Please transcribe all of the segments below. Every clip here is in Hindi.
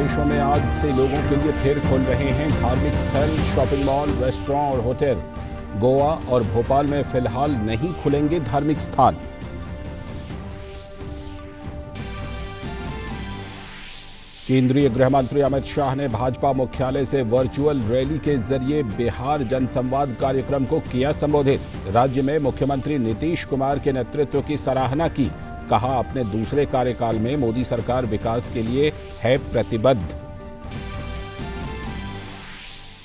देशों में आज से लोगों के लिए फिर खुल रहे हैं धार्मिक स्थल, शॉपिंग मॉल, रेस्टोरेंट और होटल। गोवा और भोपाल में फिलहाल नहीं खुलेंगे धार्मिक स्थान। केंद्रीय गृह मंत्री अमित शाह ने भाजपा मुख्यालय से वर्चुअल रैली के जरिए बिहार जनसंवाद कार्यक्रम को किया संबोधित। राज्य में मुख्यमंत्री नीतीश कुमार के नेतृत्व की सराहना की। कहा, अपने दूसरे कार्यकाल में मोदी सरकार विकास के लिए है प्रतिबद्ध।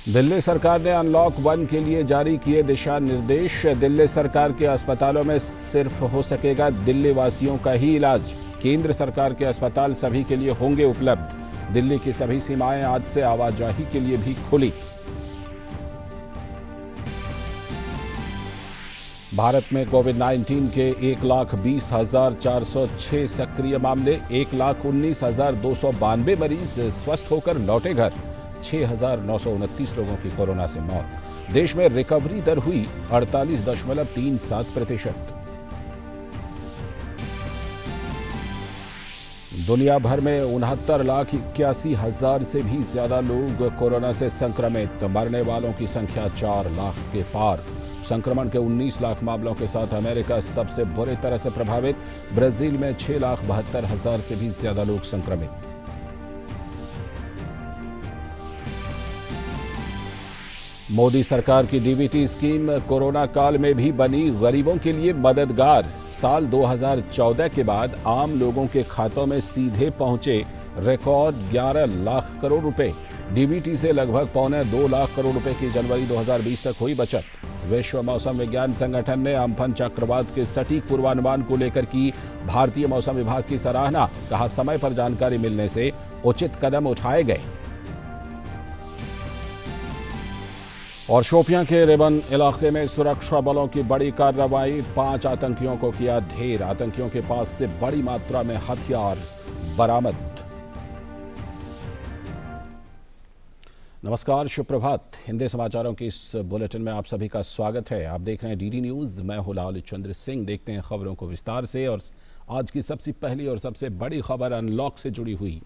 दिल्ली सरकार ने अनलॉक 1 के लिए जारी किए दिशा निर्देश। दिल्ली सरकार के अस्पतालों में सिर्फ हो सकेगा दिल्ली वासियों का ही इलाज। केंद्र सरकार के अस्पताल सभी के लिए होंगे उपलब्ध। दिल्ली की सभी सीमाएं आज से आवाजाही के लिए भी खुली। भारत में कोविड-19 के 1,20,406 सक्रिय मामले, 1,19,292 मरीज स्वस्थ होकर लौटे घर, 6,929 लोगों की कोरोना से मौत। देश में रिकवरी दर हुई 48.37%। दुनिया भर में 69,81,000 से भी ज्यादा लोग कोरोना से संक्रमित। मरने वालों की संख्या 4 लाख के पार। संक्रमण के 19 लाख मामलों के साथ अमेरिका सबसे बुरी तरह से प्रभावित। ब्राजील में 6,72,000 से भी ज्यादा लोग संक्रमित। मोदी सरकार की डीबीटी स्कीम कोरोना काल में भी बनी गरीबों के लिए मददगार। साल 2014 के बाद आम लोगों के खातों में सीधे पहुंचे रिकॉर्ड 11 लाख करोड़ रुपए। डीबीटी से लगभग 1.25 लाख करोड़ रुपए की जनवरी 2020 तक हुई बचत। विश्व मौसम विज्ञान संगठन ने अम्फन चक्रवात के सटीक पूर्वानुमान को लेकर की भारतीय मौसम विभाग की सराहना। कहा, समय पर जानकारी मिलने से उचित कदम उठाए गए। और शोपियां के रिबन इलाके में सुरक्षा बलों की बड़ी कार्रवाई। 5 आतंकियों को किया ढेर। आतंकियों के पास से बड़ी मात्रा में हथियार बरामद। नमस्कार, सुप्रभात। हिंदी समाचारों की इस बुलेटिन में आप सभी का स्वागत है। आप देख रहे हैं डीडी न्यूज। मैं हूं लाल चंद्र सिंह। देखते हैं खबरों को विस्तार से। और आज की सबसे पहली और सबसे बड़ी खबर अनलॉक से जुड़ी हुई।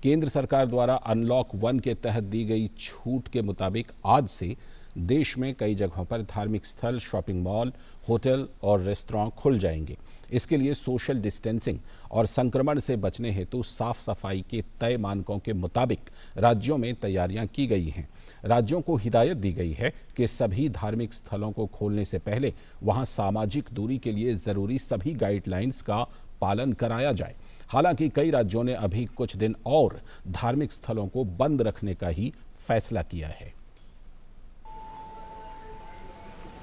केंद्र सरकार द्वारा अनलॉक 1 के तहत दी गई छूट के मुताबिक आज से देश में कई जगहों पर धार्मिक स्थल, शॉपिंग मॉल, होटल और रेस्तरां खुल जाएंगे। इसके लिए सोशल डिस्टेंसिंग और संक्रमण से बचने हेतु साफ सफाई के तय मानकों के मुताबिक राज्यों में तैयारियां की गई हैं। राज्यों को हिदायत दी गई है कि सभी धार्मिक स्थलों को खोलने से पहले वहां सामाजिक दूरी के लिए जरूरी सभी गाइडलाइंस का पालन कराया जाए। हालांकि कई राज्यों ने अभी कुछ दिन और धार्मिक स्थलों को बंद रखने का ही फैसला किया है।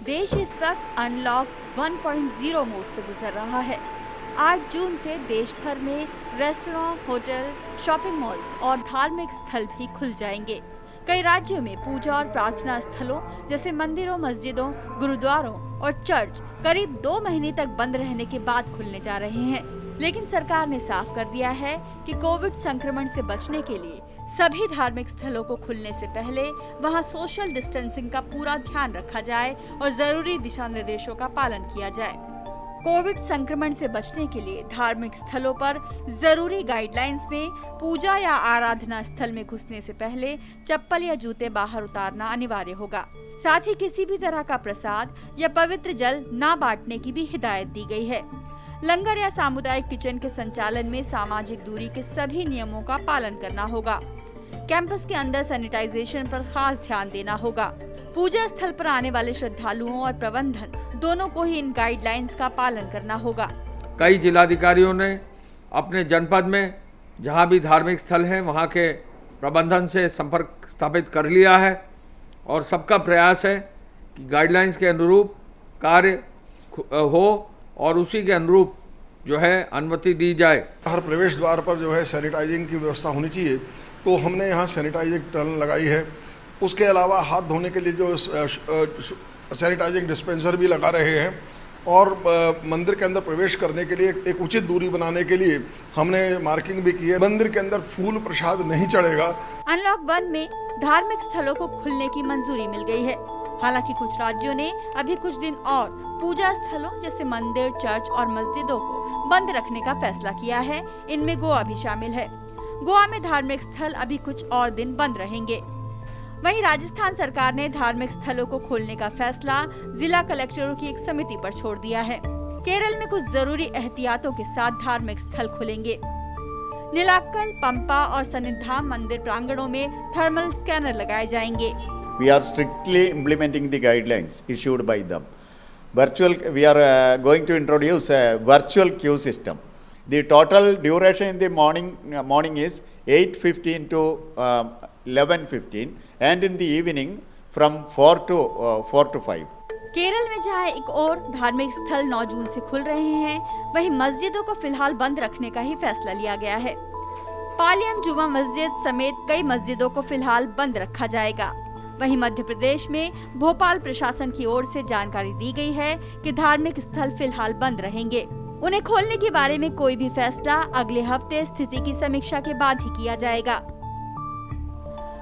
देश इस वक्त अनलॉक 1.0 मोड से गुजर रहा है। 8 जून से देश भर में रेस्टोरेंट, होटल, शॉपिंग मॉल्स और धार्मिक स्थल भी खुल जाएंगे। कई राज्यों में पूजा और प्रार्थना स्थलों जैसे मंदिरों, मस्जिदों, गुरुद्वारों और चर्च करीब 2 महीने तक बंद रहने के बाद खुलने जा रहे हैं। लेकिन सरकार ने साफ कर दिया है कि कोविड संक्रमण से बचने के लिए सभी धार्मिक स्थलों को खुलने से पहले वहां सोशल डिस्टेंसिंग का पूरा ध्यान रखा जाए और जरूरी दिशा निर्देशों का पालन किया जाए। कोविड संक्रमण से बचने के लिए धार्मिक स्थलों पर जरूरी गाइडलाइंस में पूजा या आराधना स्थल में घुसने से पहले चप्पल या जूते बाहर उतारना अनिवार्य होगा। साथ ही किसी भी तरह का प्रसाद या पवित्र जल ना बांटने की भी हिदायत दी गई है। लंगर या सामुदायिक किचन के संचालन में सामाजिक दूरी के सभी नियमों का पालन करना होगा। कैंपस के अंदर सैनिटाइजेशन पर खास ध्यान देना होगा। पूजा स्थल पर आने वाले श्रद्धालुओं और प्रबंधन दोनों को ही इन गाइडलाइंस का पालन करना होगा। कई जिलाधिकारियों ने अपने जनपद में जहां भी धार्मिक स्थल हैं वहां के प्रबंधन से संपर्क स्थापित कर लिया है और सबका प्रयास है कि गाइडलाइंस के अनुरूप कार्य हो और उसी के अनुरूप जो है अनुमति दी जाए। हर प्रवेश द्वार पर जो है सैनिटाइजिंग की व्यवस्था होनी चाहिए, तो हमने यहाँ सैनिटाइजिंग टनल लगाई है। उसके अलावा हाथ धोने के लिए जो सैनिटाइजिंग डिस्पेंसर भी लगा रहे हैं और मंदिर के अंदर प्रवेश करने के लिए एक उचित दूरी बनाने के लिए हमने मार्किंग भी की है। मंदिर के अंदर फूल प्रसाद नहीं चढ़ेगा। अनलॉक 1 में धार्मिक स्थलों को खुलने की मंजूरी मिल गई है। हालांकि कुछ राज्यों ने अभी कुछ दिन और पूजा स्थलों जैसे मंदिर, चर्च और मस्जिदों को बंद रखने का फैसला किया है। इनमें गोवा भी शामिल है। गोवा में धार्मिक स्थल अभी कुछ और दिन बंद रहेंगे। वहीं राजस्थान सरकार ने धार्मिक स्थलों को खोलने का फैसला जिला कलेक्टरों की एक समिति पर छोड़ दिया है। केरल में कुछ जरूरी एहतियातों के साथ धार्मिक स्थल खुलेंगे। नीलाक्कल, पंपा और सन्निधान मंदिर प्रांगणों में थर्मल स्कैनर लगाए जाएंगे। We are strictly implementing the guidelines issued by them. We are going to introduce a virtual queue system. The total duration in the morning is 8:15 to 11:15, and in the evening from 4 to 5. Kerala में जहां एक और धार्मिक स्थल 9 जून से खुल रहे हैं, वहीं मस्जिदों को फिलहाल बंद रखने का ही फैसला लिया गया है। पालियम जुमा मस्जिद समेत कई मस्जिदों को फिलहाल बंद रखा जाएगा। वहीं मध्य प्रदेश में भोपाल प्रशासन की ओर से जानकारी दी गई है कि धार्मिक स्थल फिलहाल बंद रहेंगे। उन्हें खोलने के बारे में कोई भी फैसला अगले हफ्ते स्थिति की समीक्षा के बाद ही किया जाएगा।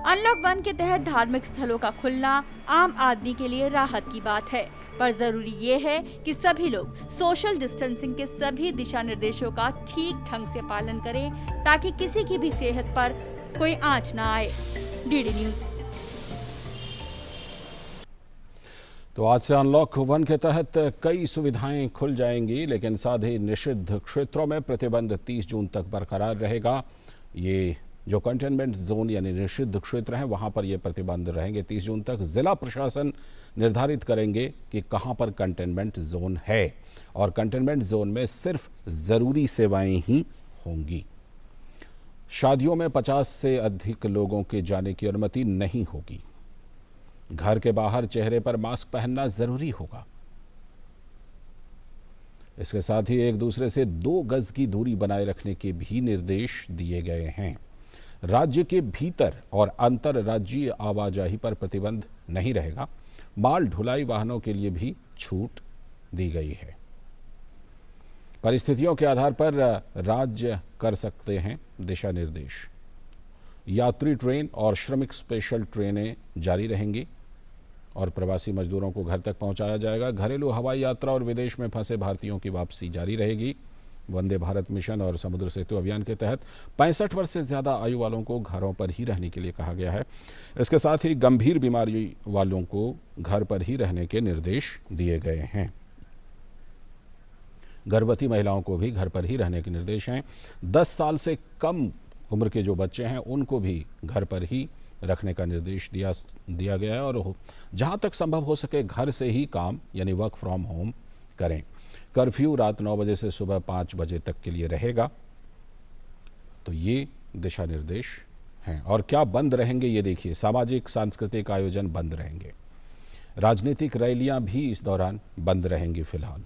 अनलॉक 1 के तहत धार्मिक स्थलों का खुलना आम आदमी के लिए राहत की बात है, पर जरूरी ये है कि सभी लोग सोशल डिस्टेंसिंग के सभी दिशा निर्देशों का ठीक ढंग से पालन करें, ताकि किसी की भी सेहत पर कोई आंच न आए। DD news. तो आज से अनलॉक 1 के तहत कई सुविधाएं खुल जाएंगी, लेकिन साथ ही निषिद्ध क्षेत्रों में प्रतिबंध 30 जून तक बरकरार रहेगा। ये जो कंटेनमेंट जोन यानी निषिद्ध क्षेत्र हैं, वहां पर ये प्रतिबंध रहेंगे 30 जून तक। जिला प्रशासन निर्धारित करेंगे कि कहां पर कंटेनमेंट जोन है, और कंटेनमेंट जोन में सिर्फ जरूरी सेवाएं ही होंगी। शादियों में 50 से अधिक लोगों के जाने की अनुमति नहीं होगी। घर के बाहर चेहरे पर मास्क पहनना जरूरी होगा। इसके साथ ही एक दूसरे से 2 गज की दूरी बनाए रखने के भी निर्देश दिए गए हैं। राज्य के भीतर और अंतर्राज्यीय आवाजाही पर प्रतिबंध नहीं रहेगा। माल ढुलाई वाहनों के लिए भी छूट दी गई है। परिस्थितियों के आधार पर राज्य कर सकते हैं दिशा निर्देश। यात्री ट्रेन और श्रमिक स्पेशल ट्रेनें जारी रहेंगी और प्रवासी मजदूरों को घर तक पहुंचाया जाएगा। घरेलू हवाई यात्रा और विदेश में फंसे भारतीयों की वापसी जारी रहेगी। वंदे भारत मिशन और समुद्र सेतु अभियान के तहत 65 वर्ष से ज्यादा आयु वालों को घरों पर ही रहने के लिए कहा गया है। इसके साथ ही गंभीर बीमारी वालों को घर पर ही रहने के निर्देश दिए गए हैं। गर्भवती महिलाओं को भी घर पर ही रहने के निर्देश हैं। 10 साल से कम उम्र के जो बच्चे हैं, उनको भी घर पर ही रखने का निर्देश दिया गया है, और जहां तक संभव हो सके घर से ही काम यानी वर्क फ्रॉम होम करें। कर्फ्यू रात 9 बजे से सुबह 5 बजे तक के लिए रहेगा। तो ये दिशा निर्देश हैं। और क्या बंद रहेंगे ये देखिए। सामाजिक सांस्कृतिक आयोजन बंद रहेंगे। राजनीतिक रैलियां भी इस दौरान बंद रहेंगी फिलहाल।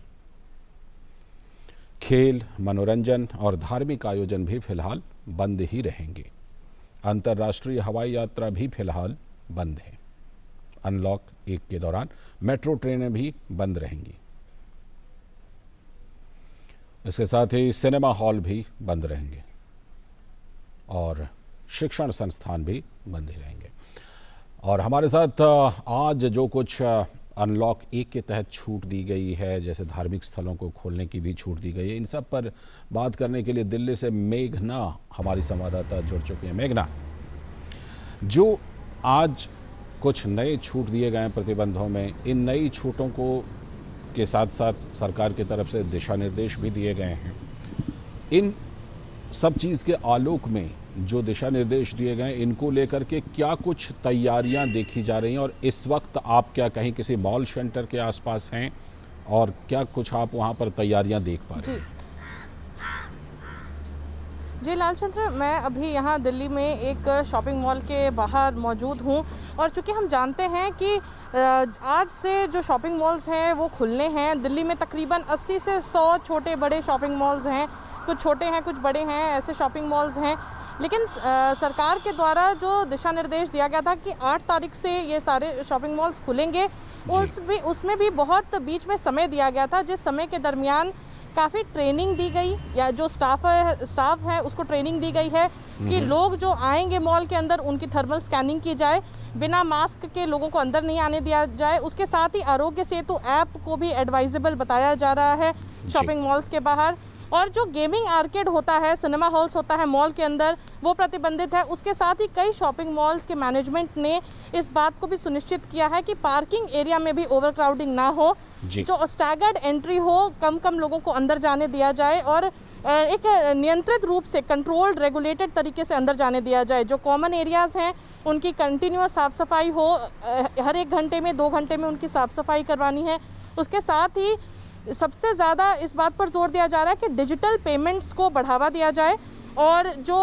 खेल, मनोरंजन और धार्मिक आयोजन भी फिलहाल बंद ही रहेंगे। अंतर्राष्ट्रीय हवाई यात्रा भी फिलहाल बंद है। अनलॉक 1 के दौरान मेट्रो ट्रेनें भी बंद रहेंगी। इसके साथ ही सिनेमा हॉल भी बंद रहेंगे और शिक्षण संस्थान भी बंद ही रहेंगे। और हमारे साथ आज जो कुछ अनलॉक 1 के तहत छूट दी गई है, जैसे धार्मिक स्थलों को खोलने की भी छूट दी गई है, इन सब पर बात करने के लिए दिल्ली से मेघना हमारी संवाददाता जुड़ चुके हैं। मेघना, जो आज कुछ नए छूट दिए गए हैं प्रतिबंधों में, इन नई छूटों को के साथ साथ सरकार की तरफ से दिशा निर्देश भी दिए गए हैं। इन सब चीज़ के आलोक में जो दिशा निर्देश दिए गए, इनको लेकर के क्या कुछ तैयारियां देखी जा रही हैं, और इस वक्त आप क्या कहीं किसी मॉल सेंटर के आसपास हैं, और क्या कुछ आप वहां पर तैयारियां देख पा रहे हैं? जी लालचंद्र, मैं अभी यहाँ दिल्ली में एक शॉपिंग मॉल के बाहर मौजूद हूँ, और चूँकि हम जानते हैं कि आज से जो शॉपिंग मॉल्स हैं वो खुलने हैं। दिल्ली में तकरीबन 80 से 100 छोटे बड़े शॉपिंग मॉल्स हैं, कुछ छोटे हैं कुछ बड़े हैं, ऐसे शॉपिंग मॉल्स हैं। लेकिन सरकार के द्वारा जो दिशा निर्देश दिया गया था कि 8 तारीख से ये सारे शॉपिंग मॉल्स खुलेंगे, उसमें भी बहुत बीच में समय दिया गया था, जिस समय के दरमियान काफ़ी ट्रेनिंग दी गई, या जो स्टाफ है उसको ट्रेनिंग दी गई है कि लोग जो आएंगे मॉल के अंदर उनकी थर्मल स्कैनिंग की जाए, बिना मास्क के लोगों को अंदर नहीं आने दिया जाए। उसके साथ ही आरोग्य सेतु ऐप को भी एडवाइजेबल बताया जा रहा है शॉपिंग मॉल्स के बाहर। और जो गेमिंग आर्केड होता है, सिनेमा हॉल्स होता है मॉल के अंदर, वो प्रतिबंधित है। उसके साथ ही कई शॉपिंग मॉल्स के मैनेजमेंट ने इस बात को भी सुनिश्चित किया है कि पार्किंग एरिया में भी ओवरक्राउडिंग ना हो, जो स्टैगर्ड एंट्री हो, कम कम लोगों को अंदर जाने दिया जाए और एक नियंत्रित रूप से कंट्रोल्ड रेगुलेटेड तरीके से अंदर जाने दिया जाए। जो कॉमन एरियाज़ हैं उनकी कंटिन्यूअस साफ़ सफाई हो, हर 1 घंटे में 2 घंटे में उनकी साफ़ सफाई करवानी है। उसके साथ ही सबसे ज़्यादा इस बात पर जोर दिया जा रहा है कि डिजिटल पेमेंट्स को बढ़ावा दिया जाए और जो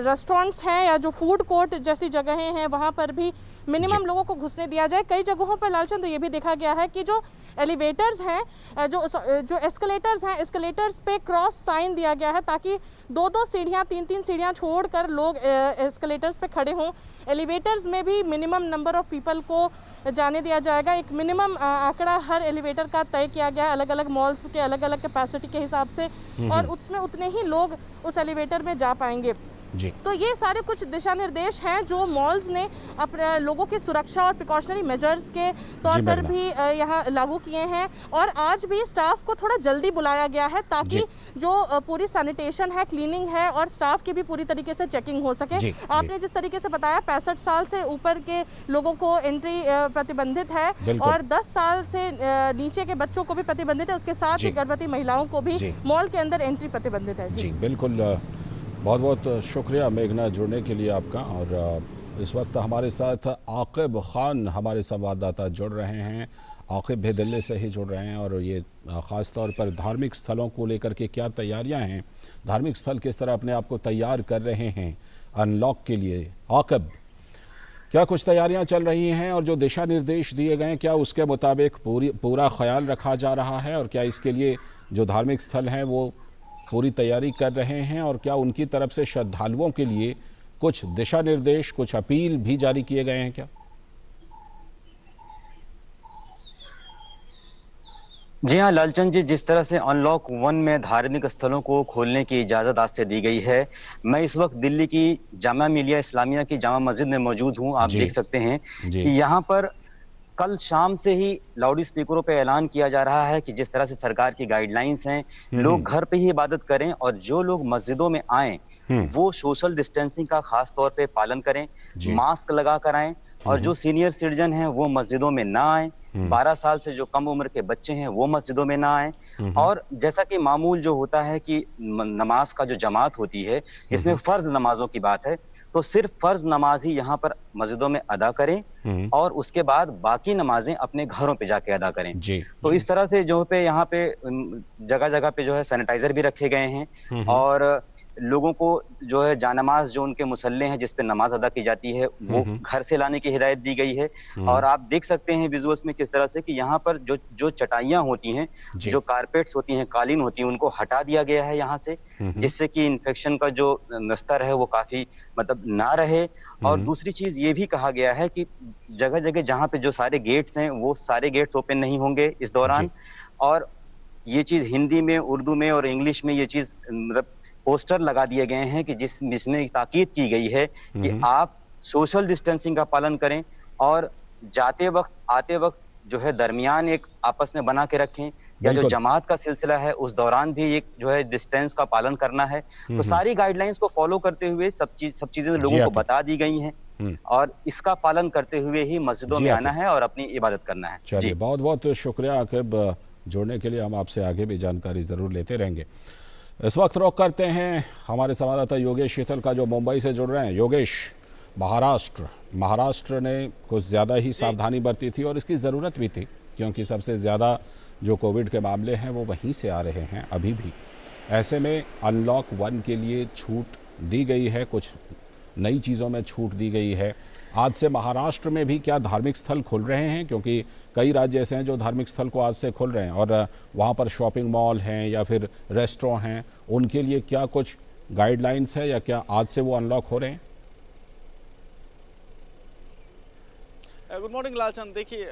रेस्टोरेंट्स हैं या जो फूड कोर्ट जैसी जगहें हैं वहाँ पर भी मिनिमम लोगों को घुसने दिया जाए। कई जगहों पर लालचंद्र ये भी देखा गया है कि जो एलिवेटर्स हैं, जो एस्केलेटर्स हैं, एस्केलेटर्स पे क्रॉस साइन दिया गया है ताकि 2-2 सीढ़ियाँ 3-3 सीढ़ियाँ छोड़कर लोग एस्केलेटर्स पे खड़े हों। एलिवेटर्स में भी मिनिमम नंबर ऑफ पीपल को जाने दिया जाएगा। एक मिनिमम आंकड़ा हर एलिवेटर का तय किया गया है अलग अलग मॉल्स के अलग अलग कैपेसिटी के हिसाब से और उसमें उतने ही लोग उस एलिवेटर में जा पाएंगे। जी। तो ये सारे कुछ दिशा निर्देश हैं जो मॉल्स ने अपने लोगों की सुरक्षा और प्रिकॉशनरी मेजर्स के तौर पर भी यहाँ लागू किए हैं। और आज भी स्टाफ को थोड़ा जल्दी बुलाया गया है ताकि जो पूरी सैनिटेशन है, क्लीनिंग है और स्टाफ की भी पूरी तरीके से चेकिंग हो सके। आपने जिस तरीके से बताया 65 साल से ऊपर के लोगों को एंट्री प्रतिबंधित है और 10 साल से नीचे के बच्चों को भी प्रतिबंधित है। उसके साथ ही गर्भवती महिलाओं को भी मॉल के अंदर एंट्री प्रतिबंधित है। जी बिल्कुल, बहुत बहुत शुक्रिया मेघना जुड़ने के लिए आपका। और इस वक्त हमारे साथ आकिब खान हमारे संवाददाता जुड़ रहे हैं। आकिब भी दिल्ली से ही जुड़ रहे हैं और ये ख़ास तौर पर धार्मिक स्थलों को लेकर के क्या तैयारियां हैं, धार्मिक स्थल किस तरह अपने आप को तैयार कर रहे हैं अनलॉक के लिए। आकिब, क्या कुछ तैयारियां चल रही हैं और जो दिशा निर्देश दिए गए हैं क्या उसके मुताबिक पूरा ख्याल रखा जा रहा है और क्या इसके लिए जो धार्मिक स्थल हैं वो पूरी तैयारी कर रहे हैं और क्या उनकी तरफ से श्रद्धालुओं के लिए कुछ दिशा निर्देश, कुछ अपील भी जारी किए गए हैं क्या? जी हाँ लालचंद जी, जिस तरह से अनलॉक 1 में धार्मिक स्थलों को खोलने की इजाजत आज से दी गई है, मैं इस वक्त दिल्ली की जामा मिलिया इस्लामिया की जामा मस्जिद में मौजूद हूँ। आप देख सकते हैं कि यहाँ पर कल शाम से ही लाउड स्पीकरों पे ऐलान किया जा रहा है कि जिस तरह से सरकार की गाइडलाइंस हैं, लोग घर पे ही इबादत करें और जो लोग मस्जिदों में आए वो सोशल डिस्टेंसिंग का खास तौर पे पालन करें, मास्क लगा कर आए और जो सीनियर सिटीजन हैं वो मस्जिदों में ना आए, 12 साल से जो कम उम्र के बच्चे हैं वो मस्जिदों में ना आए। और जैसा कि मामूल जो होता है कि नमाज का जो जमात होती है, इसमें फर्ज नमाजों की बात है, तो सिर्फ फर्ज नमाज ही यहाँ पर मस्जिदों में अदा करें और उसके बाद बाकी नमाजें अपने घरों पे जाके अदा करें। तो इस तरह से जो पे यहाँ पे जगह जगह पे जो है सैनिटाइजर भी रखे गए हैं और लोगों को जो है जानमाज जो उनके मुसल्ले हैं जिस पे नमाज अदा की जाती है वो घर से लाने की हिदायत दी गई है। और आप देख सकते हैं विजुअल्स में किस तरह से कि यहाँ पर जो चटाइयां होती हैं, जो कारपेट्स होती हैं, कालीन होती हैं, उनको हटा दिया गया है यहाँ से, जिससे कि इन्फेक्शन का जो स्तर है वो काफी मतलब ना रहे। और दूसरी चीज ये भी कहा गया है कि जगह जगह जहाँ पे जो सारे गेट्स हैं वो सारे गेट्स ओपन नहीं होंगे इस दौरान। और ये चीज हिंदी में, उर्दू में और इंग्लिश में ये चीज मतलब पोस्टर लगा दिए गए हैं कि जिसमें ताकीद की गई है कि आप सोशल डिस्टेंसिंग का पालन करें और जाते वक्त आते वक्त जो है दरमियान एक आपस में बना के रखें, या जो जमात का सिलसिला है उस दौरान भी एक जो है डिस्टेंस का पालन करना है। तो सारी गाइडलाइंस को फॉलो करते हुए सब चीजें लोगों को बता दी गई हैं और इसका पालन करते हुए ही मस्जिदों में आना है और अपनी इबादत करना है। चलिए, बहुत बहुत शुक्रिया आकिब जुड़ने के लिए। हम आपसे आगे भी जानकारी जरूर लेते रहेंगे। इस वक्त रुख करते हैं हमारे संवाददाता योगेश शीतल का जो मुंबई से जुड़ रहे हैं। योगेश, महाराष्ट्र ने कुछ ज़्यादा ही सावधानी बरती थी और इसकी ज़रूरत भी थी क्योंकि सबसे ज़्यादा जो कोविड के मामले हैं वो वहीं से आ रहे हैं अभी भी। ऐसे में अनलॉक 1 के लिए छूट दी गई है, कुछ नई चीज़ों में छूट दी गई है। आज से महाराष्ट्र में भी क्या धार्मिक स्थल खुल रहे हैं, क्योंकि कई राज्य ऐसे हैं जो धार्मिक स्थल को आज से खुल रहे हैं और वहाँ पर शॉपिंग मॉल हैं या फिर रेस्टोरेंट हैं, उनके लिए क्या कुछ गाइडलाइंस है या क्या आज से वो अनलॉक हो रहे हैं? Good morning Lalchand. देखिए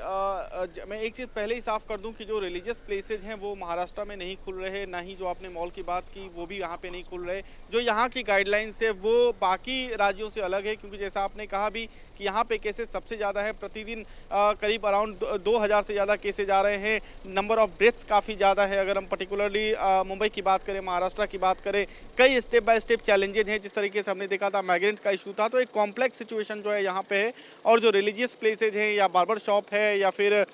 मैं एक चीज़ पहले ही साफ कर दूं कि जो रिलीजियस प्लेसेज हैं वो महाराष्ट्र में नहीं खुल रहे, ना ही जो आपने मॉल की बात की वो भी यहाँ पे नहीं खुल रहे। जो यहाँ की गाइडलाइंस है वो बाकी राज्यों से अलग है, क्योंकि जैसा आपने कहा भी कि यहाँ पे केसेस सबसे ज़्यादा है। प्रतिदिन करीब अराउंड 2000 से ज़्यादा केसेज आ रहे हैं। नंबर ऑफ डेथ्स काफ़ी ज़्यादा है। अगर हम पर्टिकुलरली मुंबई की बात करें, महाराष्ट्र की बात करें, कई स्टेप बाय स्टेप चैलेंजेज हैं। जिस तरीके से हमने देखा था माइग्रेंट का इशू था, तो एक कॉम्प्लेक्स सिचुएशन जो है यहाँ पे है। और जो रिलीजियस प्लेसेज हैं या बार्बर शॉप है या फिर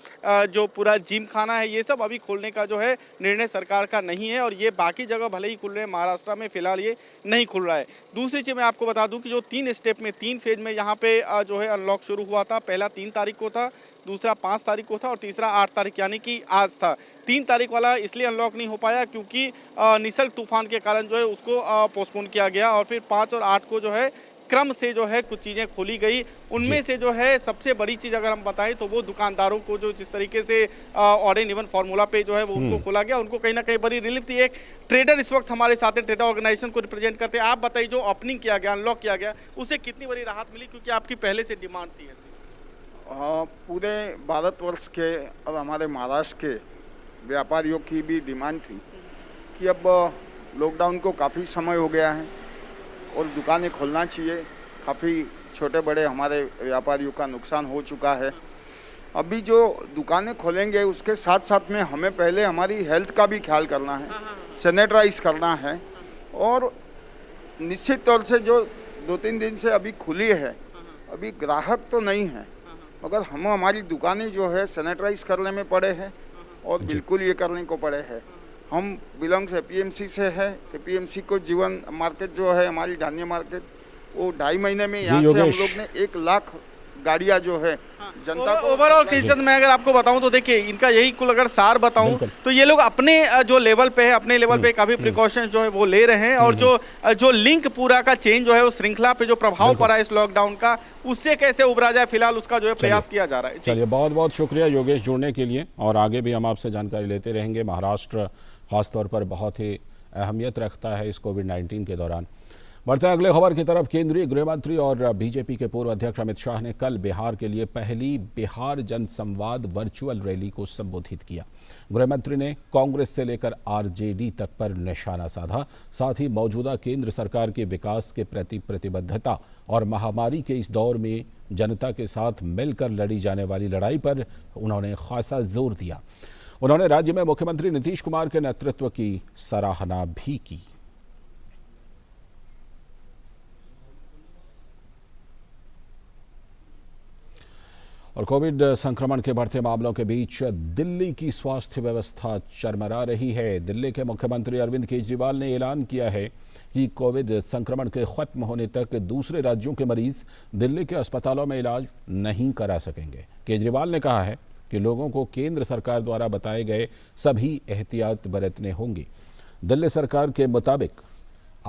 जो पूरा जिम खाना है, ये सब अभी खोलने का जो है निर्णय सरकार का नहीं है। और ये बाकी जगह भले ही खुल रहे हैं, महाराष्ट्र में फिलहाल ये नहीं खुल रहा है। दूसरी चीज़ मैं आपको बता दूं कि जो 3 स्टेप में 3 फेज में यहाँ पे जो है अनलॉक शुरू हुआ था। पहला 3 तारीख को था, दूसरा 5 तारीख को था और तीसरा 8 तारीख यानी कि आज था। 3 तारीख वाला इसलिए अनलॉक नहीं हो पाया क्योंकि निसर्ग तूफान के कारण जो है उसको पोस्टपोन किया गया। और फिर 5 और 8 को जो है क्रम से जो है कुछ चीज़ें खोली गई। उनमें से जो है सबसे बड़ी चीज़ अगर हम बताएं तो वो दुकानदारों को जो जिस तरीके से ऑरेंज इवन फार्मूला पे जो है वो उनको खोला गया, उनको कहीं ना कहीं बड़ी रिलीफ थी। एक ट्रेडर इस वक्त हमारे साथ हैं, ट्रेडर ऑर्गेनाइजेशन को रिप्रेजेंट करते हैं। आप बताइए जो ओपनिंग किया गया, अनलॉक किया गया, उससे कितनी बड़ी राहत मिली, क्योंकि आपकी पहले से डिमांड थी ऐसी? पूरे भारतवर्ष के और हमारे महाराष्ट्र के व्यापारियों की भी डिमांड थी कि अब लॉकडाउन को काफ़ी समय हो गया है और दुकानें खोलना चाहिए। काफ़ी छोटे बड़े हमारे व्यापारियों का नुकसान हो चुका है। अभी जो दुकानें खोलेंगे उसके साथ साथ में हमें पहले हमारी हेल्थ का भी ख्याल करना है, सैनिटाइज करना है। और निश्चित तौर से जो 2-3 दिन से अभी खुली है, अभी ग्राहक तो नहीं है, मगर हम हमारी दुकानें जो है सैनिटाइज करने में पड़े हैं और बिल्कुल ये करने को पड़े हैं। हम बिलोंग्स एपीएमसी से है। एपीएमसी को जीवन मार्केट जो है हमारी धान्य मार्केट, वो 2.5 महीने में यहाँ से हम लोग ने 1 लाख गाड़ियाँ जो है जनता को ओवरऑल किशन में अगर आपको बताऊं तो देखिए इनका यही कुल अगर सार बताऊं तो ये लोग अपने जो लेवल पे है, अपने लेवल पे काफी प्रिकॉशंस जो है वो ले रहे हैं। और जो लिंक पूरा का चेंज जो है, वो श्रृंखला पे जो प्रभाव पड़ा है इस लॉकडाउन का, उससे कैसे उबरा जाए, फिलहाल उसका जो है प्रयास किया जा रहा है। चलिए, बहुत बहुत शुक्रिया योगेश जुड़ने के लिए, और आगे भी हम आपसे जानकारी लेते रहेंगे। महाराष्ट्र खासतौर पर बहुत ही अहमियत रखता है इस कोविड-19 के दौरान। बढ़ते हैं अगले खबर की तरफ। केंद्रीय गृह मंत्री और बीजेपी के पूर्व अध्यक्ष अमित शाह ने कल बिहार के लिए पहली बिहार जनसंवाद वर्चुअल रैली को संबोधित किया। गृह मंत्री ने कांग्रेस से लेकर आरजेडी तक पर निशाना साधा। साथ ही मौजूदा केंद्र सरकार के विकास के प्रति प्रतिबद्धता और महामारी के इस दौर में जनता के साथ मिलकर लड़ी जाने वाली लड़ाई पर उन्होंने खासा जोर दिया। उन्होंने राज्य में मुख्यमंत्री नीतीश कुमार के नेतृत्व की सराहना भी की। और कोविड संक्रमण के बढ़ते मामलों के बीच दिल्ली की स्वास्थ्य व्यवस्था चरमरा रही है। दिल्ली के मुख्यमंत्री अरविंद केजरीवाल ने ऐलान किया है कि कोविड संक्रमण के खत्म होने तक दूसरे राज्यों के मरीज दिल्ली के अस्पतालों में इलाज नहीं करा सकेंगे। केजरीवाल ने कहा है कि लोगों को केंद्र सरकार द्वारा बताए गए सभी एहतियात बरतने होंगे। दिल्ली सरकार के मुताबिक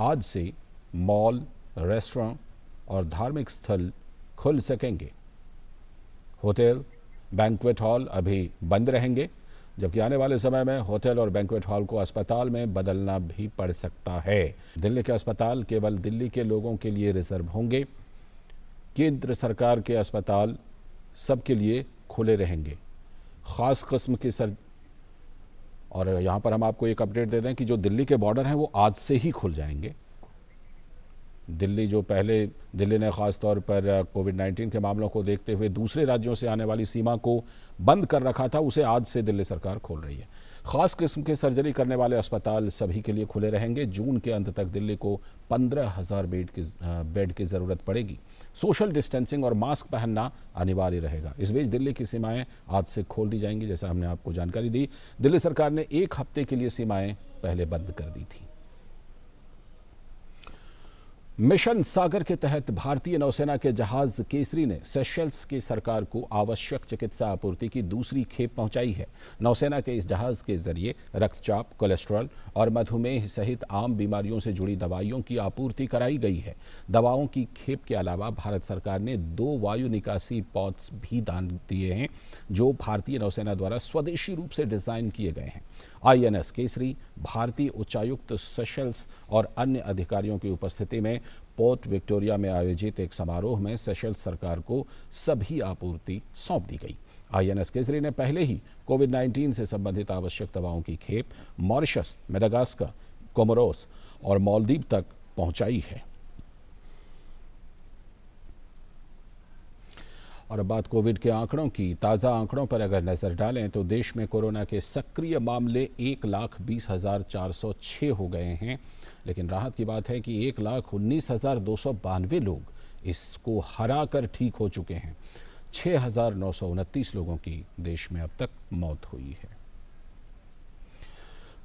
आज से मॉल, रेस्टोरेंट और धार्मिक स्थल खुल सकेंगे। होटल, बैंक्वेट हॉल अभी बंद रहेंगे, जबकि आने वाले समय में होटल और बैंक्वेट हॉल को अस्पताल में बदलना भी पड़ सकता है। दिल्ली के अस्पताल केवल दिल्ली के लोगों के लिए रिजर्व होंगे। केंद्र सरकार के अस्पताल सबके लिए खुले रहेंगे। खास किस्म के और यहाँ पर हम आपको एक अपडेट दे दें कि जो दिल्ली के बॉर्डर हैं वो आज से ही खुल जाएंगे। दिल्ली ने खास तौर पर कोविड-19 के मामलों को देखते हुए दूसरे राज्यों से आने वाली सीमा को बंद कर रखा था, उसे आज से दिल्ली सरकार खोल रही है। खास किस्म के सर्जरी करने वाले अस्पताल सभी के लिए खुले रहेंगे। जून के अंत तक दिल्ली को 15,000 बेड की ज़रूरत पड़ेगी। सोशल डिस्टेंसिंग और मास्क पहनना अनिवार्य रहेगा। इस बीच दिल्ली की सीमाएं आज से खोल दी जाएंगी। जैसा हमने आपको जानकारी दी, दिल्ली सरकार ने 1 हफ्ते के लिए सीमाएं पहले बंद कर दी थी। मिशन सागर के तहत भारतीय नौसेना के जहाज केसरी ने सेशेल्स की सरकार को आवश्यक चिकित्सा आपूर्ति की दूसरी खेप पहुंचाई है। नौसेना के इस जहाज के जरिए रक्तचाप, कोलेस्ट्रॉल और मधुमेह सहित आम बीमारियों से जुड़ी दवाइयों की आपूर्ति कराई गई है। दवाओं की खेप के अलावा भारत सरकार ने 2 वायु निकासी पॉड्स भी दान दिए हैं, जो भारतीय नौसेना द्वारा स्वदेशी रूप से डिजाइन किए गए हैं। आईएनएस केसरी भारतीय उच्चायुक्त सेशेल्स और अन्य अधिकारियों की उपस्थिति में पोर्ट विक्टोरिया में आयोजित एक समारोह में सेशल्स सरकार को सभी आपूर्ति सौंप दी गई। INS केसरी ने पहले ही कोविड-19 से संबंधित आवश्यक दवाओं की खेप मॉरिशस, मेडागास्कर, कोमोरोस और मालदीव तक पहुंचाई है। और अब बात कोविड के आंकड़ों की। ताज़ा आंकड़ों पर अगर नज़र डालें तो देश में कोरोना के सक्रिय मामले 1,20,406 हो गए हैं, लेकिन राहत की बात है कि 1,19,292 लोग इसको हरा कर ठीक हो चुके हैं। 6,929 लोगों की देश में अब तक मौत हुई है।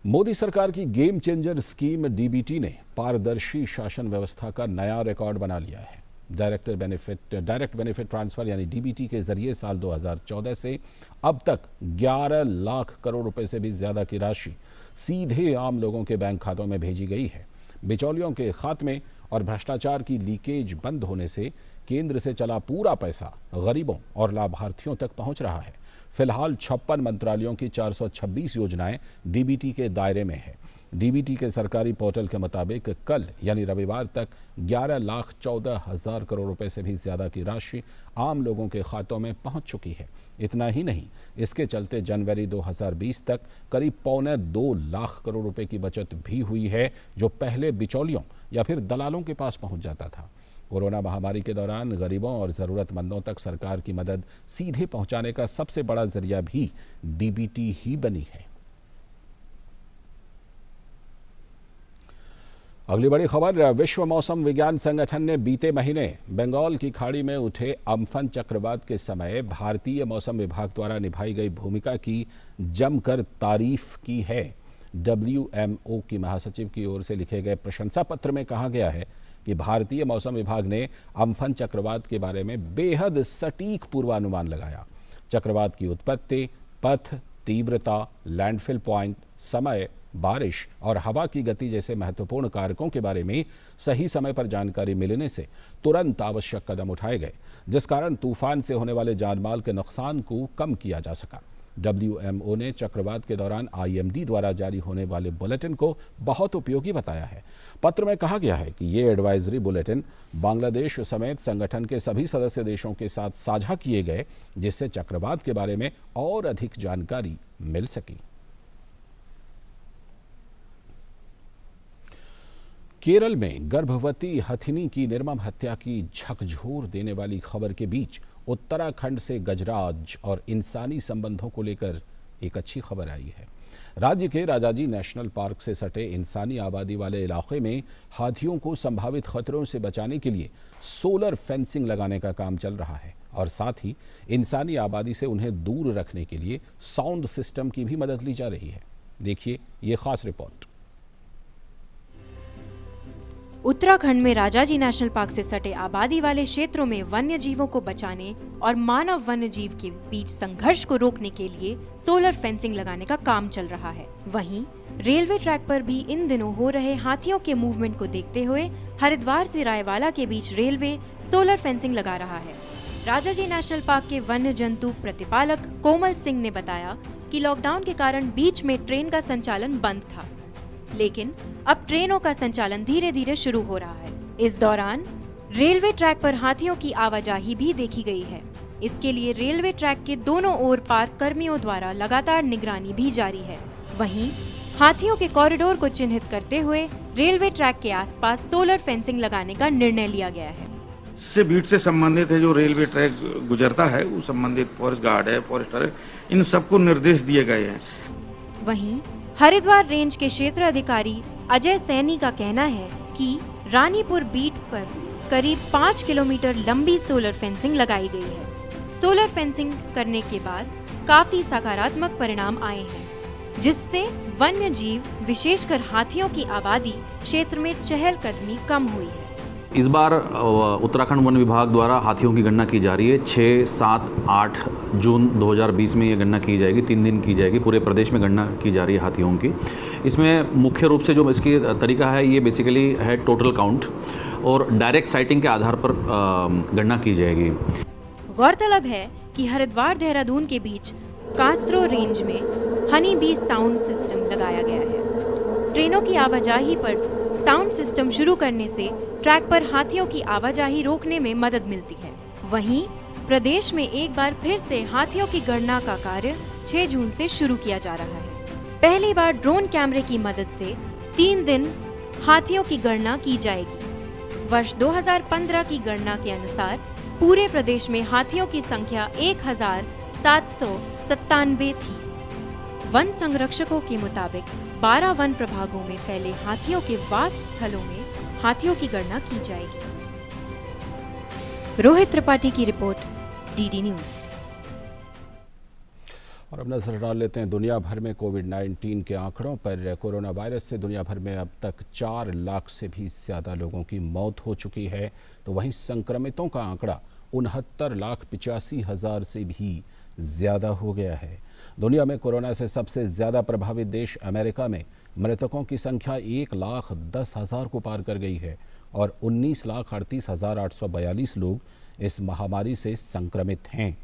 मोदी सरकार की गेम चेंजर स्कीम DBT ने पारदर्शी शासन व्यवस्था का नया रिकॉर्ड बना लिया है। डायरेक्ट बेनिफिट ट्रांसफर यानी DBT के जरिए साल 2014 से अब तक 11 लाख करोड़ रुपए से भी ज्यादा की राशि सीधे आम लोगों के बैंक खातों में भेजी गई है। बिचौलियों के खात्मे और भ्रष्टाचार की लीकेज बंद होने से केंद्र से चला पूरा पैसा गरीबों और लाभार्थियों तक पहुंच रहा है। फिलहाल 56 मंत्रालयों की 426 योजनाएं DBT के दायरे में है। DBT के सरकारी पोर्टल के मुताबिक कल यानी रविवार तक 11,14,000 करोड़ रुपए से भी ज्यादा की राशि आम लोगों के खातों में पहुंच चुकी है। इतना ही नहीं, इसके चलते जनवरी 2020 तक करीब 1.25 लाख करोड़ रुपए की बचत भी हुई है, जो पहले बिचौलियों या फिर दलालों के पास पहुंच जाता था। कोरोना महामारी के दौरान गरीबों और ज़रूरतमंदों तक सरकार की मदद सीधे पहुंचाने का सबसे बड़ा जरिया भी DBT ही बनी है। अगली बड़ी खबर, विश्व मौसम विज्ञान संगठन ने बीते महीने बंगाल की खाड़ी में उठे अम्फन चक्रवात के समय भारतीय मौसम विभाग द्वारा निभाई गई भूमिका की जमकर तारीफ की है। WMO की महासचिव की ओर से लिखे गए प्रशंसा पत्र में कहा गया है कि भारतीय मौसम विभाग ने अम्फन चक्रवात के बारे में बेहद सटीक पूर्वानुमान लगाया। चक्रवात की उत्पत्ति, पथ, तीव्रता, लैंडफिल पॉइंट, समय, बारिश और हवा की गति जैसे महत्वपूर्ण कारकों के बारे में सही समय पर जानकारी मिलने से तुरंत आवश्यक कदम उठाए गए, जिस कारण तूफान से होने वाले जानमाल के नुकसान को कम किया जा सका। WMO ने चक्रवात के दौरान IMD द्वारा जारी होने वाले बुलेटिन को बहुत उपयोगी बताया है। पत्र में कहा गया है कि ये एडवाइजरी बुलेटिन बांग्लादेश समेत संगठन के सभी सदस्य देशों के साथ साझा किए गए, जिससे चक्रवात के बारे में और अधिक जानकारी मिल सकी। केरल में गर्भवती हथिनी की निर्मम हत्या की झकझोर देने वाली खबर के बीच उत्तराखंड से गजराज और इंसानी संबंधों को लेकर एक अच्छी खबर आई है। राज्य के राजाजी नेशनल पार्क से सटे इंसानी आबादी वाले इलाके में हाथियों को संभावित खतरों से बचाने के लिए सोलर फेंसिंग लगाने का काम चल रहा है और साथ ही इंसानी आबादी से उन्हें दूर रखने के लिए साउंड सिस्टम की भी मदद ली जा रही है। देखिए ये खास रिपोर्ट। उत्तराखंड में राजाजी नेशनल पार्क से सटे आबादी वाले क्षेत्रों में वन्य जीवों को बचाने और मानव वन्य जीव के बीच संघर्ष को रोकने के लिए सोलर फेंसिंग लगाने का काम चल रहा है। वहीं रेलवे ट्रैक पर भी इन दिनों हो रहे हाथियों के मूवमेंट को देखते हुए हरिद्वार से रायवाला के बीच रेलवे सोलर फेंसिंग लगा रहा है। राजाजी नेशनल पार्क के वन्य जंतु प्रतिपालक कोमल सिंह ने बताया कि लॉकडाउन के कारण बीच में ट्रेन का संचालन बंद था, लेकिन अब ट्रेनों का संचालन धीरे धीरे शुरू हो रहा है। इस दौरान रेलवे ट्रैक पर हाथियों की आवाजाही भी देखी गई है। इसके लिए रेलवे ट्रैक के दोनों ओर पार्क कर्मियों द्वारा लगातार निगरानी भी जारी है। वहीं हाथियों के कॉरिडोर को चिन्हित करते हुए रेलवे ट्रैक के आसपास सोलर फेंसिंग लगाने का निर्णय लिया गया है। इससे भीड़ से संबंधित है, जो रेलवे ट्रैक गुजरता है वो संबंधित फॉरेस्ट गार्ड है, फॉरेस्टर है, इन सबको निर्देश दिए गए हैं। वहीं हरिद्वार रेंज के क्षेत्र अधिकारी अजय सैनी का कहना है कि रानीपुर बीट पर करीब 5 किलोमीटर लंबी सोलर फेंसिंग लगाई गई है। सोलर फेंसिंग करने के बाद काफी सकारात्मक परिणाम आए हैं, जिससे वन्य जीव विशेषकर हाथियों की आबादी क्षेत्र में चहलकदमी कम हुई है। इस बार उत्तराखंड वन विभाग द्वारा हाथियों की गणना की जा रही है। 6, 7, 8 जून 2020 में ये गणना की जाएगी, 3 दिन की जाएगी। पूरे प्रदेश में गणना की जा रही है हाथियों की। इसमें मुख्य रूप से जो इसकी तरीका है, ये बेसिकली है टोटल काउंट और डायरेक्ट साइटिंग के आधार पर गणना की जाएगी। गौरतलब है कि हरिद्वार देहरादून के बीच कांसरो रेंज में हनी बी साउंड सिस्टम लगाया गया है। ट्रेनों की आवाजाही पर साउंड सिस्टम शुरू करने से ट्रैक पर हाथियों की आवाजाही रोकने में मदद मिलती है। वहीं प्रदेश में एक बार फिर से हाथियों की गणना का कार्य 6 जून से शुरू किया जा रहा है। पहली बार ड्रोन कैमरे की मदद से 3 दिन हाथियों की गणना की जाएगी। वर्ष 2015 की गणना के अनुसार पूरे प्रदेश में हाथियों की संख्या 1797 थी। वन संरक्षकों के मुताबिक 12 वन प्रभागों में फैले हाथियों के वास स्थलों में हाथियों की गणना की जाएगी। रोहित त्रिपाठी की रिपोर्ट, डीडी न्यूज। और अब नजर डाल लेते हैं दुनिया भर में कोविड-19 के आंकड़ों पर। कोरोना वायरस से दुनिया भर में अब तक 4 लाख से भी ज़्यादा लोगों की मौत हो चुकी है, तो वहीं संक्रमितों का आंकड़ा 69,85,000 से भी ज़्यादा हो गया है। दुनिया में कोरोना से सबसे ज़्यादा प्रभावित देश अमेरिका में मृतकों की संख्या 1,10,000 को पार कर गई है और 19,38,842 लोग इस महामारी से संक्रमित हैं।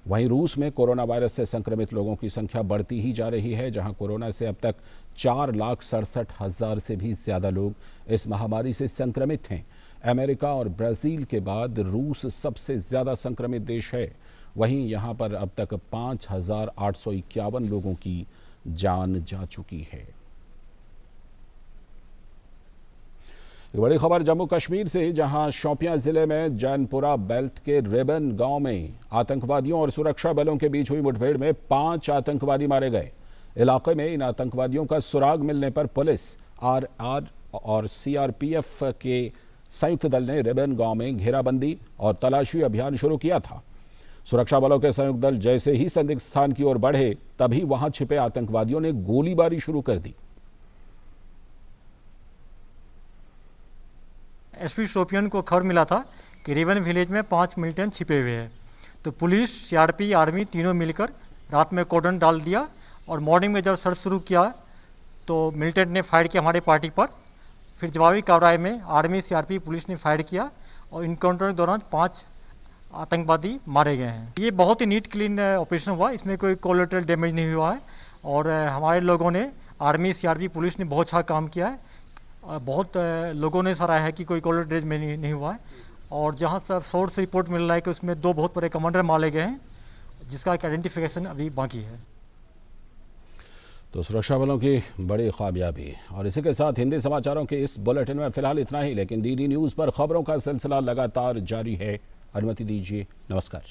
वहीं रूस में कोरोना वायरस से संक्रमित लोगों की संख्या बढ़ती ही जा रही है, जहां कोरोना से अब तक 4,67,000 से भी ज़्यादा लोग इस महामारी से संक्रमित हैं। अमेरिका और ब्राज़ील के बाद रूस सबसे ज़्यादा संक्रमित देश है। वहीं यहां पर अब तक 5,851 लोगों की जान जा चुकी है। बड़ी खबर जम्मू कश्मीर से, जहां शोपियां जिले में जैनपुरा बेल्ट के रेबन गांव में आतंकवादियों और सुरक्षा बलों के बीच हुई मुठभेड़ में 5 आतंकवादी मारे गए। इलाके में इन आतंकवादियों का सुराग मिलने पर पुलिस, आरआर और सीआरपीएफ के संयुक्त दल ने रेबन गांव में घेराबंदी और तलाशी अभियान शुरू किया था। सुरक्षा बलों के संयुक्त दल जैसे ही संदिग्ध स्थान की ओर बढ़े, तभी वहां छिपे आतंकवादियों ने गोलीबारी शुरू कर दी। एसपी शोपियन को खबर मिला था कि रेवन विलेज में 5 मिलिटेंट छिपे हुए हैं, तो पुलिस, सीआरपी, आर्मी तीनों मिलकर रात में कॉर्डन डाल दिया और मॉर्निंग में जब सर्च शुरू किया तो मिलिटेंट ने फायर किया हमारे पार्टी पर। फिर जवाबी कार्रवाई में आर्मी, सीआरपी, पुलिस ने फायर किया और इनकाउंटर के दौरान 5 आतंकवादी मारे गए हैं। ये बहुत ही नीट क्लीन ऑपरेशन हुआ, इसमें कोई कोलेटरल डैमेज नहीं हुआ है और हमारे लोगों ने, आर्मी, सीआरपी, पुलिस ने बहुत अच्छा काम किया है। बहुत लोगों ने सराहा है कि कोई कोलेटरल डैमेज में नहीं हुआ है। और जहां सर सोर्स रिपोर्ट मिल रहा है कि उसमें 2 बहुत बड़े कमांडर मारे गए हैं, जिसका आइडेंटिफिकेशन अभी बाकी है। तो सुरक्षा बलों की बड़ी कामयाबी। और इसी के साथ हिंदी समाचारों के इस बुलेटिन में फिलहाल इतना ही, लेकिन डीडी न्यूज़ पर खबरों का सिलसिला लगातार जारी है। अनुमति दीजिए, नमस्कार।